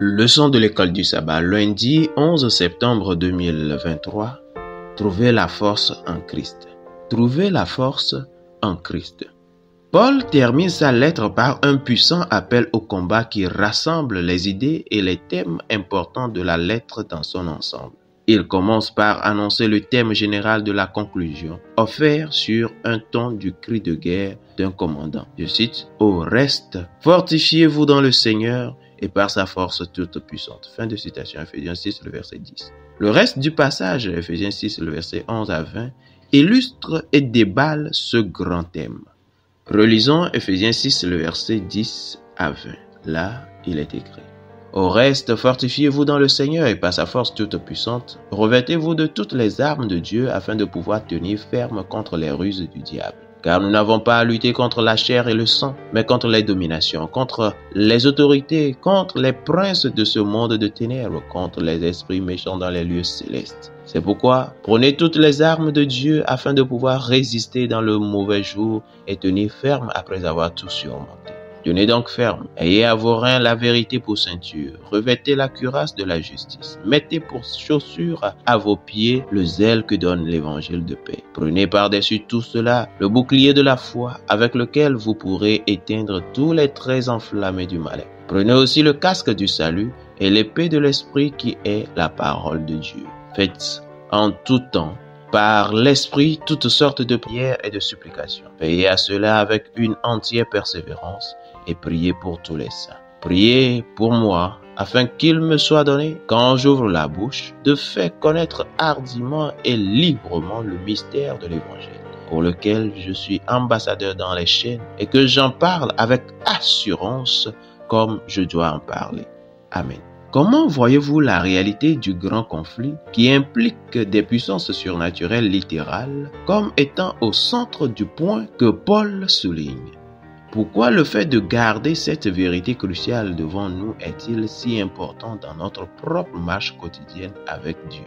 Leçon de l'école du sabbat, lundi 11 septembre 2023. Trouver la force en Christ. Trouver la force en Christ. Paul termine sa lettre par un puissant appel au combat qui rassemble les idées et les thèmes importants de la lettre dans son ensemble. Il commence par annoncer le thème général de la conclusion, offert sur un ton du cri de guerre d'un commandant. Je cite, « Au reste, fortifiez-vous dans le Seigneur et par sa force toute puissante. » Fin de citation, Ephésiens 6, le verset 10. Le reste du passage, Ephésiens 6, le verset 11 à 20, illustre et déballe ce grand thème. Relisons Ephésiens 6, le verset 10 à 20. Là, il est écrit. Au reste, fortifiez-vous dans le Seigneur et par sa force toute puissante. Revêtez-vous de toutes les armes de Dieu afin de pouvoir tenir ferme contre les ruses du diable. Car nous n'avons pas à lutter contre la chair et le sang, mais contre les dominations, contre les autorités, contre les princes de ce monde de ténèbres, contre les esprits méchants dans les lieux célestes. C'est pourquoi, prenez toutes les armes de Dieu afin de pouvoir résister dans le mauvais jour et tenir ferme après avoir tout surmonté. Tenez donc ferme, ayez à vos reins la vérité pour ceinture, revêtez la cuirasse de la justice, mettez pour chaussure à vos pieds le zèle que donne l'évangile de paix. Prenez par-dessus tout cela le bouclier de la foi avec lequel vous pourrez éteindre tous les traits enflammés du malin. Prenez aussi le casque du salut et l'épée de l'esprit qui est la parole de Dieu. Faites en tout temps par l'esprit toutes sortes de prières et de supplications. Veillez à cela avec une entière persévérance et priez pour tous les saints. Priez pour moi, afin qu'il me soit donné, quand j'ouvre la bouche, de faire connaître hardiment et librement le mystère de l'Évangile, pour lequel je suis ambassadeur dans les chaînes et que j'en parle avec assurance comme je dois en parler. Amen. Comment voyez-vous la réalité du grand conflit qui implique des puissances surnaturelles littérales comme étant au centre du point que Paul souligne? Pourquoi le fait de garder cette vérité cruciale devant nous est-il si important dans notre propre marche quotidienne avec Dieu?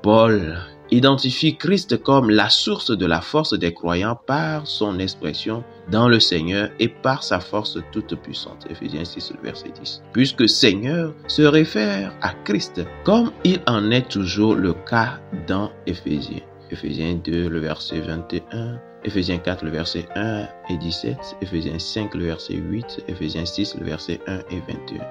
Paul identifie Christ comme la source de la force des croyants par son expression dans le Seigneur et par sa force toute puissante. Ephésiens 6, le verset 10. Puisque Seigneur se réfère à Christ comme il en est toujours le cas dans Éphésiens. Ephésiens 2, le verset 21. Ephésiens 4, le verset 1 et 17. Ephésiens 5, le verset 8. Ephésiens 6, le verset 1 et 21.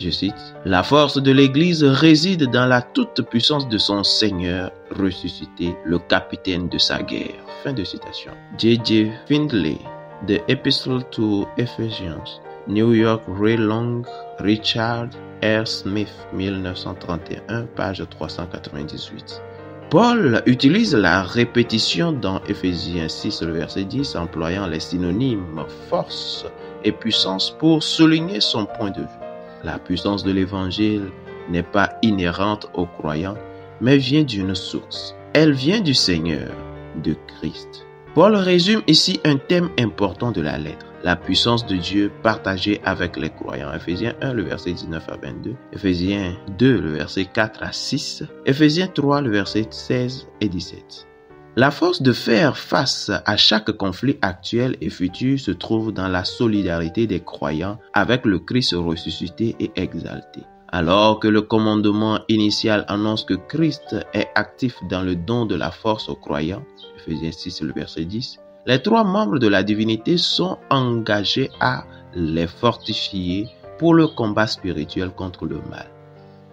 Je cite, « La force de l'Église réside dans la toute-puissance de son Seigneur ressuscité, le capitaine de sa guerre. » Fin de citation. J.J. Findlay, The Epistle to Ephesians, New York Ray Long, Richard R. Smith, 1931, page 398. Paul utilise la répétition dans Éphésiens 6, le verset 10, employant les synonymes force et puissance pour souligner son point de vue. La puissance de l'Évangile n'est pas inhérente aux croyants, mais vient d'une source. Elle vient du Seigneur, de Christ. Paul résume ici un thème important de la lettre, la puissance de Dieu partagée avec les croyants. Ephésiens 1, le verset 19 à 22, Ephésiens 2, le verset 4 à 6, Ephésiens 3, le verset 16 et 17. La force de faire face à chaque conflit actuel et futur se trouve dans la solidarité des croyants avec le Christ ressuscité et exalté. Alors que le commandement initial annonce que Christ est actif dans le don de la force aux croyants, Ephésiens 6, le verset 10, les trois membres de la divinité sont engagés à les fortifier pour le combat spirituel contre le mal.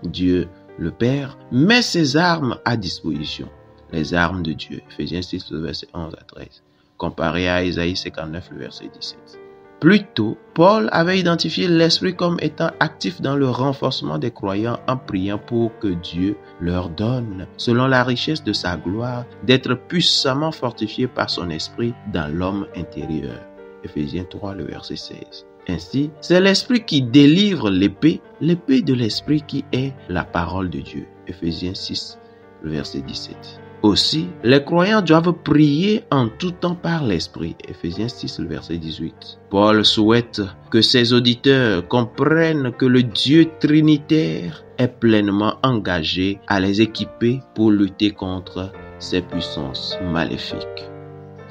Dieu, le Père, met ses armes à disposition. Les armes de Dieu, Ephésiens 6, le verset 11 à 13, comparé à Isaïe 59, le verset 17. Plus tôt, Paul avait identifié l'Esprit comme étant actif dans le renforcement des croyants en priant pour que Dieu leur donne, selon la richesse de sa gloire, d'être puissamment fortifiés par son Esprit dans l'homme intérieur. Ephésiens 3, le verset 16. Ainsi, c'est l'Esprit qui délivre l'épée de l'Esprit qui est la parole de Dieu. Ephésiens 6, le verset 17. Aussi, les croyants doivent prier en tout temps par l'Esprit. Ephésiens 6, le verset 18. Paul souhaite que ses auditeurs comprennent que le Dieu trinitaire est pleinement engagé à les équiper pour lutter contre ces puissances maléfiques.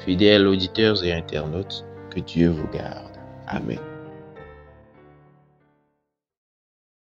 Fidèles auditeurs et internautes, que Dieu vous garde. Amen.